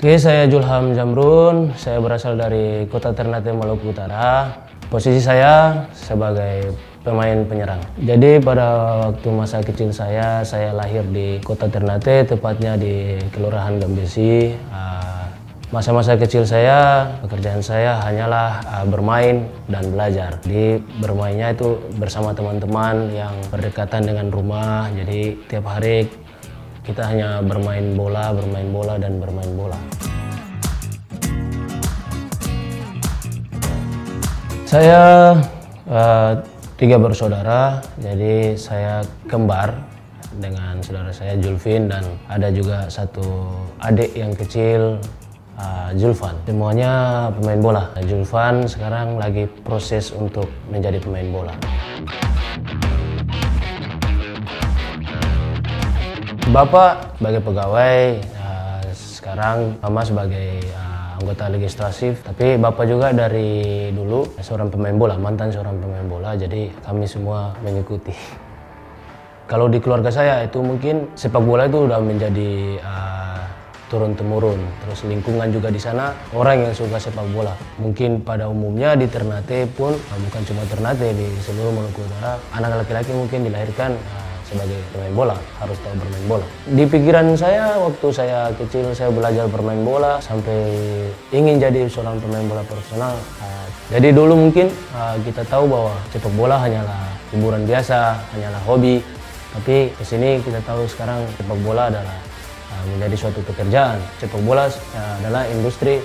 Oke, saya Julham Jamrun, saya berasal dari Kota Ternate, Maluku Utara. Posisi saya sebagai pemain penyerang. Jadi pada waktu masa kecil saya lahir di Kota Ternate, tepatnya di Kelurahan Gambesi. Masa-masa kecil saya, pekerjaan saya hanyalah bermain dan belajar. Di bermainnya itu bersama teman-teman yang berdekatan dengan rumah. Jadi tiap hari kita hanya bermain bola, dan bermain bola. Saya 3 bersaudara, jadi saya kembar dengan saudara saya Julvin, dan ada juga satu adik yang kecil, Julvan. Semuanya pemain bola. Julvan sekarang lagi proses untuk menjadi pemain bola. Bapak sebagai pegawai, sekarang Mama sebagai anggota legislatif, tapi Bapak juga dari dulu seorang pemain bola, mantan seorang pemain bola, jadi kami semua mengikuti. Kalau di keluarga saya itu mungkin sepak bola itu udah menjadi turun-temurun, terus lingkungan juga di sana orang yang suka sepak bola. Mungkin pada umumnya di Ternate pun, bukan cuma Ternate, di seluruh Maluku Utara, anak laki-laki mungkin dilahirkan sebagai pemain bola, harus tahu bermain bola. Di pikiran saya waktu saya kecil, saya belajar bermain bola sampai ingin jadi seorang pemain bola profesional. Jadi dulu mungkin kita tahu bahwa sepak bola hanyalah hiburan biasa, hanyalah hobi. Tapi kesini kita tahu sekarang sepak bola adalah menjadi suatu pekerjaan. Sepak bola adalah industri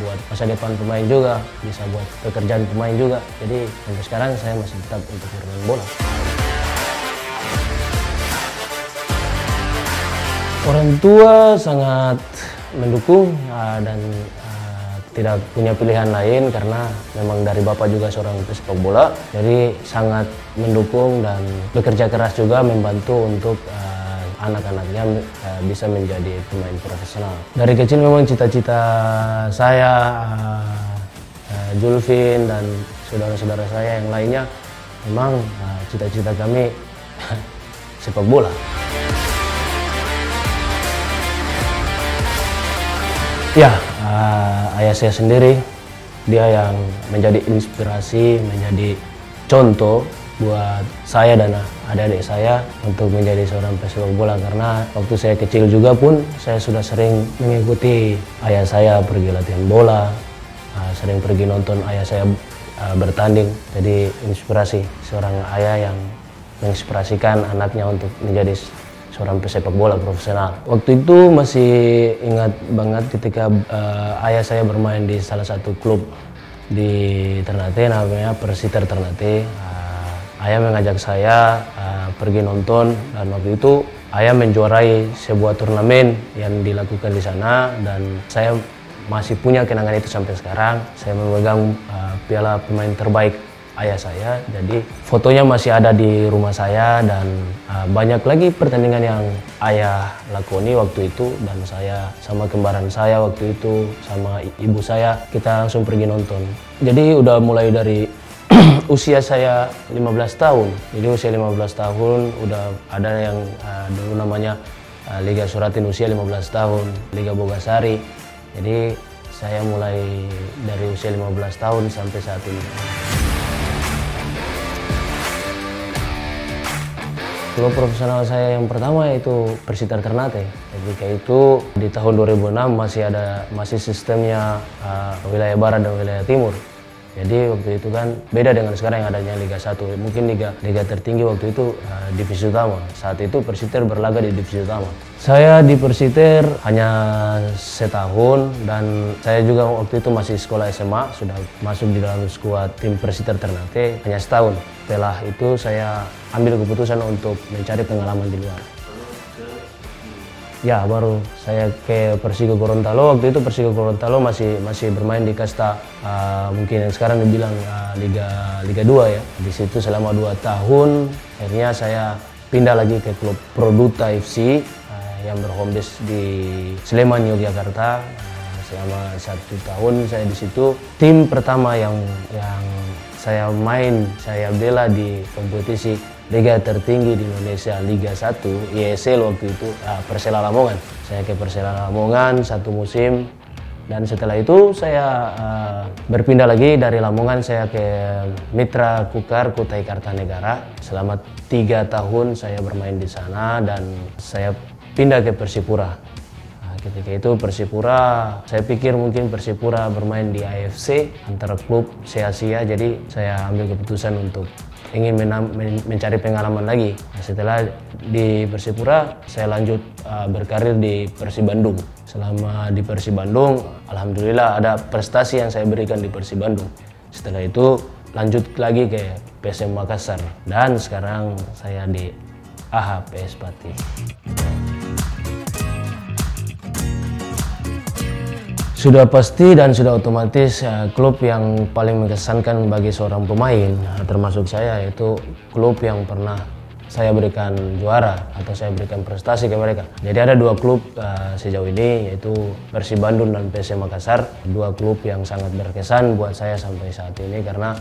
buat masa depan pemain juga, bisa buat pekerjaan pemain juga. Jadi sampai sekarang saya masih tetap untuk bermain bola. Orang tua sangat mendukung dan tidak punya pilihan lain karena memang dari bapak juga seorang pesepak bola, jadi sangat mendukung dan bekerja keras juga membantu untuk anak-anaknya bisa menjadi pemain profesional. Dari kecil memang cita-cita saya, Julvin dan saudara-saudara saya yang lainnya, memang cita-cita kami sepak bola. Ya, ayah saya sendiri, dia yang menjadi inspirasi, menjadi contoh buat saya dan adik-adik saya untuk menjadi seorang pesepak bola. Karena waktu saya kecil juga pun saya sudah sering mengikuti ayah saya pergi latihan bola, sering pergi nonton ayah saya bertanding. Jadi inspirasi seorang ayah yang menginspirasikan anaknya untuk menjadi seorang pesepak bola profesional. Waktu itu masih ingat banget ketika ayah saya bermain di salah satu klub di Ternate, namanya Persiter Ternate. Ayah mengajak saya pergi nonton, dan waktu itu ayah menjuarai sebuah turnamen yang dilakukan di sana, dan saya masih punya kenangan itu sampai sekarang. Saya memegang piala pemain terbaik ayah saya, jadi fotonya masih ada di rumah saya, dan banyak lagi pertandingan yang ayah lakoni waktu itu, dan saya sama kembaran saya waktu itu sama ibu saya, kita langsung pergi nonton. Jadi udah mulai dari usia saya 15 tahun, jadi usia 15 tahun udah ada yang dulu namanya Liga Suratin usia 15 tahun, Liga Bogasari. Jadi saya mulai dari usia 15 tahun sampai saat ini. Klub profesional saya yang pertama yaitu Persiter Ternate. Ketika itu di tahun 2006 masih sistemnya wilayah barat dan wilayah timur. Jadi waktu itu kan beda dengan sekarang yang adanya Liga 1. Mungkin liga tertinggi waktu itu divisi utama. Saat itu Persiter berlaga di divisi utama. Saya di Persiter hanya setahun, dan saya juga waktu itu masih sekolah SMA, sudah masuk di dalam skuad tim Persiter Ternate hanya setahun. Setelah itu saya ambil keputusan untuk mencari pengalaman di luar. Ya, baru saya ke Persigo Gorontalo. Waktu itu Persigo Gorontalo masih bermain di kasta mungkin yang sekarang dibilang Liga 2 ya. Di situ selama 2 tahun, akhirnya saya pindah lagi ke klub Produta FC yang berhome base di Sleman, Yogyakarta. Selama 1 tahun saya di situ. Tim pertama yang saya main, saya bela di kompetisi Liga tertinggi di Indonesia, Liga 1, ISL waktu itu, Persela Lamongan. Saya ke Persela Lamongan 1 musim, Dan setelah itu saya berpindah lagi dari Lamongan, saya ke Mitra Kukar Kutai Kartanegara. Selama 3 tahun saya bermain di sana dan saya pindah ke Persipura. Nah, ketika itu Persipura, saya pikir mungkin Persipura bermain di AFC antara klub se-Asia, jadi saya ambil keputusan untuk ingin mencari pengalaman lagi. Nah, setelah di Persipura, saya lanjut berkarir di Persib Bandung. Selama di Persib Bandung, alhamdulillah ada prestasi yang saya berikan di Persib Bandung. Setelah itu lanjut lagi ke PSM Makassar dan sekarang saya di AHPS Pati. Sudah pasti dan sudah otomatis klub yang paling mengesankan bagi seorang pemain, termasuk saya, yaitu klub yang pernah saya berikan juara atau saya berikan prestasi ke mereka. Jadi ada 2 klub sejauh ini, yaitu Persib Bandung dan PSM Makassar. 2 klub yang sangat berkesan buat saya sampai saat ini karena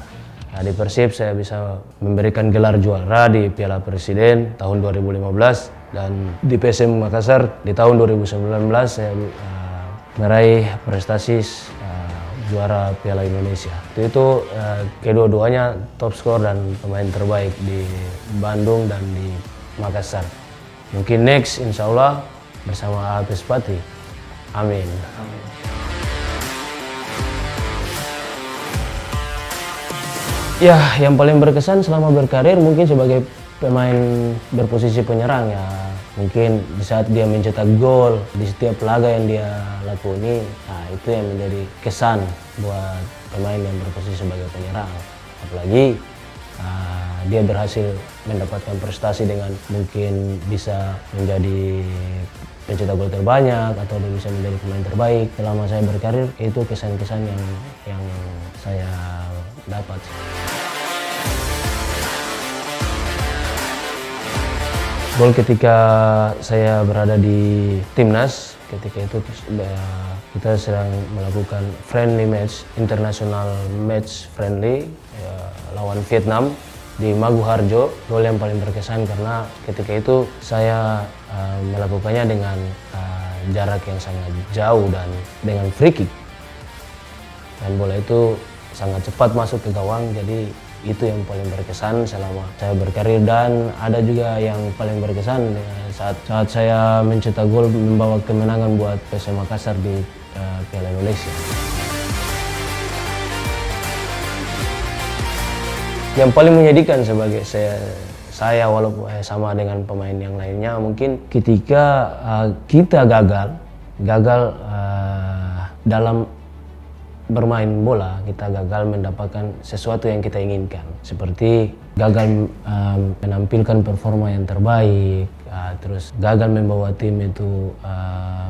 di Persib saya bisa memberikan gelar juara di Piala Presiden tahun 2015 dan di PSM Makassar di tahun 2019 saya meraih prestasi juara Piala Indonesia. Itu kedua-duanya top skor dan pemain terbaik di Bandung dan di Makassar. Mungkin next insya Allah bersama AHPS Pati. Amin. Amin. Ya, yang paling berkesan selama berkarir mungkin sebagai pemain berposisi penyerang ya. Mungkin di saat dia mencetak gol di setiap laga yang dia lakoni, nah itu yang menjadi kesan buat pemain yang berposisi sebagai penyerang. Apalagi dia berhasil mendapatkan prestasi dengan mungkin bisa menjadi pencetak gol terbanyak atau dia bisa menjadi pemain terbaik. Selama saya berkarir itu kesan-kesan yang saya dapat. Gol ketika saya berada di timnas, ketika itu kita sedang melakukan friendly match, international match friendly lawan Vietnam di Maguharjo. Gol yang paling berkesan karena ketika itu saya melakukannya dengan jarak yang sangat jauh dan dengan free kick. Dan bola itu sangat cepat masuk ke gawang, jadi itu yang paling berkesan selama saya berkarir. Dan ada juga yang paling berkesan saat saya mencetak gol membawa kemenangan buat PSM Makassar di Piala Indonesia. Yang paling menyedihkan sebagai saya walaupun sama dengan pemain yang lainnya, mungkin ketika kita gagal dalam bermain bola, kita gagal mendapatkan sesuatu yang kita inginkan, seperti gagal menampilkan performa yang terbaik, terus gagal membawa tim itu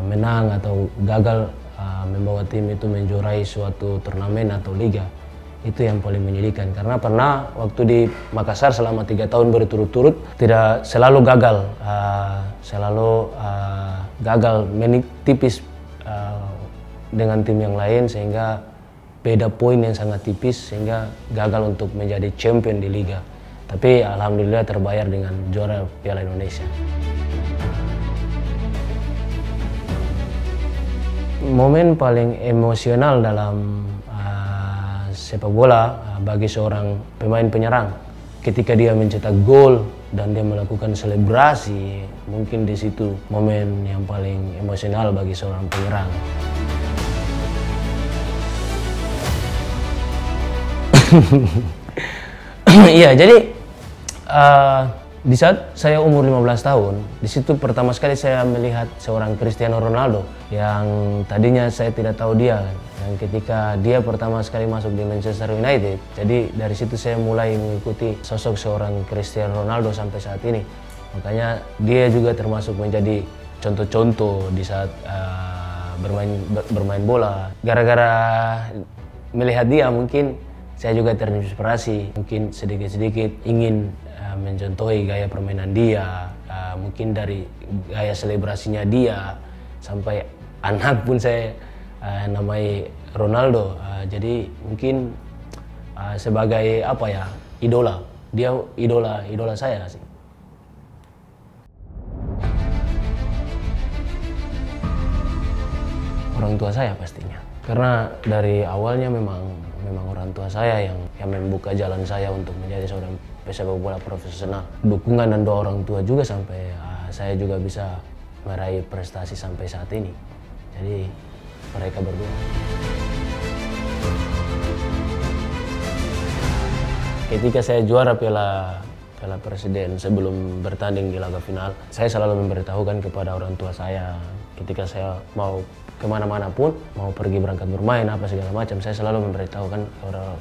menang atau gagal membawa tim itu menjuarai suatu turnamen atau liga. Itu yang paling menyedihkan karena pernah waktu di Makassar selama 3 tahun berturut-turut tidak selalu gagal, gagal tipis dengan tim yang lain sehingga beda poin yang sangat tipis sehingga gagal untuk menjadi champion di liga. Tapi alhamdulillah terbayar dengan juara Piala Indonesia. Momen paling emosional dalam sepak bola bagi seorang pemain penyerang ketika dia mencetak gol dan dia melakukan selebrasi, mungkin di situ momen yang paling emosional bagi seorang penyerang. Iya, jadi di saat saya umur 15 tahun, di situ pertama sekali saya melihat seorang Cristiano Ronaldo yang tadinya saya tidak tahu dia kan. Dan ketika dia pertama sekali masuk di Manchester United, jadi dari situ saya mulai mengikuti sosok seorang Cristiano Ronaldo sampai saat ini. Makanya dia juga termasuk menjadi contoh-contoh di saat bermain bola. Gara-gara melihat dia mungkin saya juga terinspirasi, mungkin sedikit-sedikit ingin mencontohi gaya permainan dia, mungkin dari gaya selebrasinya dia, sampai anak pun saya namai Ronaldo. Jadi mungkin sebagai apa ya, idola, dia idola saya sih. Orang tua saya pastinya. Karena dari awalnya memang orang tua saya yang membuka jalan saya untuk menjadi seorang pesepak bola profesional. Dukungan dan doa orang tua juga sampai saya juga bisa meraih prestasi sampai saat ini. Jadi mereka berdua. Ketika saya juara Piala Presiden sebelum bertanding di laga final, saya selalu memberitahukan kepada orang tua saya ketika saya mau kemana-mana pun, mau pergi berangkat bermain apa segala macam, saya selalu memberitahukan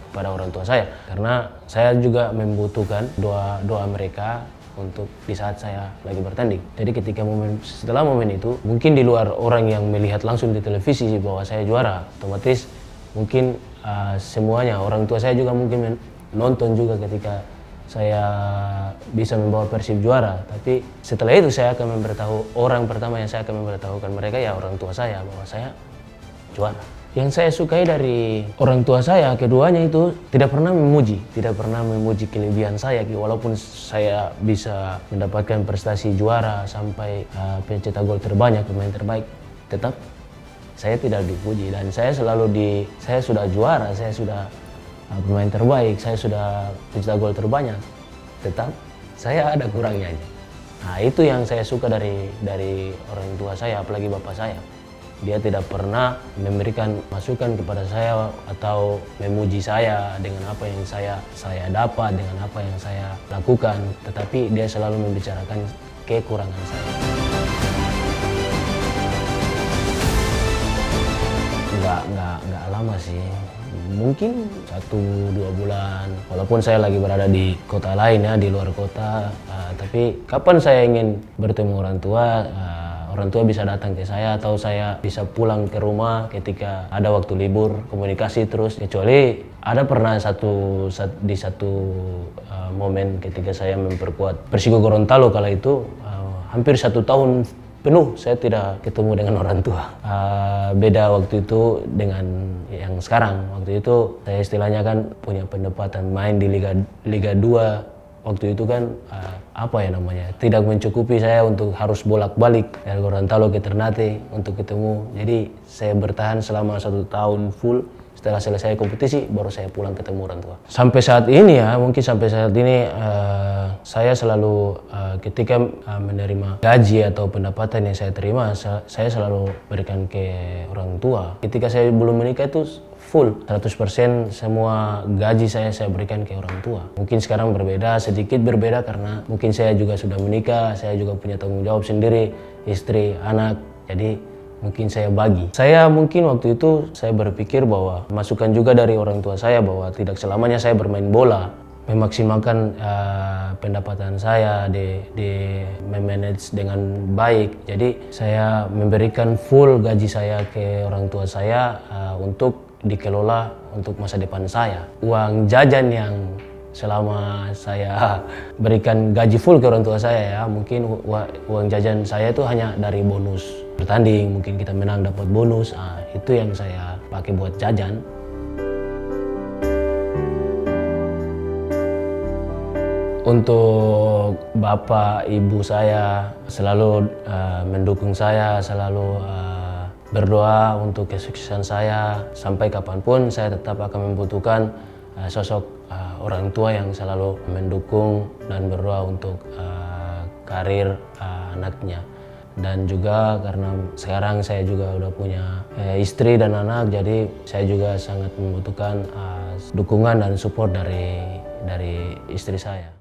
kepada orang tua saya karena saya juga membutuhkan doa mereka untuk di saat saya lagi bertanding. Jadi ketika setelah momen itu, mungkin di luar orang yang melihat langsung di televisi bahwa saya juara, otomatis mungkin semuanya orang tua saya juga mungkin nonton juga ketika saya bisa membawa Persib juara. Tapi setelah itu saya akan memberitahu, orang pertama yang saya akan memberitahukan mereka ya orang tua saya bahwa saya juara. Yang saya sukai dari orang tua saya, keduanya itu tidak pernah memuji kelebihan saya. Walaupun saya bisa mendapatkan prestasi juara sampai pencetak gol terbanyak, pemain terbaik, tetap saya tidak dipuji. Dan saya selalu saya sudah juara, saya sudah pemain terbaik, saya sudah pencetak gol terbanyak, tetap saya ada kurangnya aja. Nah itu yang saya suka dari orang tua saya, apalagi bapak saya. Dia tidak pernah memberikan masukan kepada saya atau memuji saya dengan apa yang saya dapat, dengan apa yang saya lakukan, tetapi dia selalu membicarakan kekurangan saya. Nggak lama sih. Mungkin 1-2 bulan, walaupun saya lagi berada di kota lain ya, di luar kota, tapi kapan saya ingin bertemu orang tua bisa datang ke saya atau saya bisa pulang ke rumah ketika ada waktu libur, komunikasi terus. Kecuali ada pernah di satu momen ketika saya memperkuat Persiko Gorontalo, kala itu hampir 1 tahun penuh saya tidak ketemu dengan orang tua. Beda waktu itu dengan yang sekarang. Waktu itu saya istilahnya kan punya pendapatan main di Liga 2. Waktu itu kan tidak mencukupi saya untuk harus bolak-balik dari Gorontalo ke Ternate untuk ketemu. Jadi saya bertahan selama 1 tahun full. Setelah selesai kompetisi baru saya pulang ketemu orang tua. Sampai saat ini saya selalu ketika menerima gaji atau pendapatan yang saya terima, saya selalu berikan ke orang tua. Ketika saya belum menikah itu full 100% semua gaji saya berikan ke orang tua. Mungkin sekarang sedikit berbeda karena mungkin saya juga sudah menikah, saya juga punya tanggung jawab sendiri, istri, anak. Jadi mungkin saya bagi. Saya mungkin waktu itu saya berpikir bahwa masukan juga dari orang tua saya bahwa tidak selamanya saya bermain bola, memaksimalkan pendapatan saya, di memanage dengan baik. Jadi saya memberikan full gaji saya ke orang tua saya untuk dikelola untuk masa depan saya. Uang jajan yang selama saya berikan gaji full ke orang tua saya ya, mungkin uang jajan saya itu hanya dari bonus bertanding, mungkin kita menang dapat bonus, itu yang saya pakai buat jajan. Untuk bapak ibu saya selalu mendukung saya, selalu berdoa untuk kesuksesan saya. Sampai kapanpun saya tetap akan membutuhkan sosok orang tua yang selalu mendukung dan berdoa untuk karir anaknya. Dan juga karena sekarang saya juga udah punya istri dan anak, jadi saya juga sangat membutuhkan dukungan dan support dari istri saya.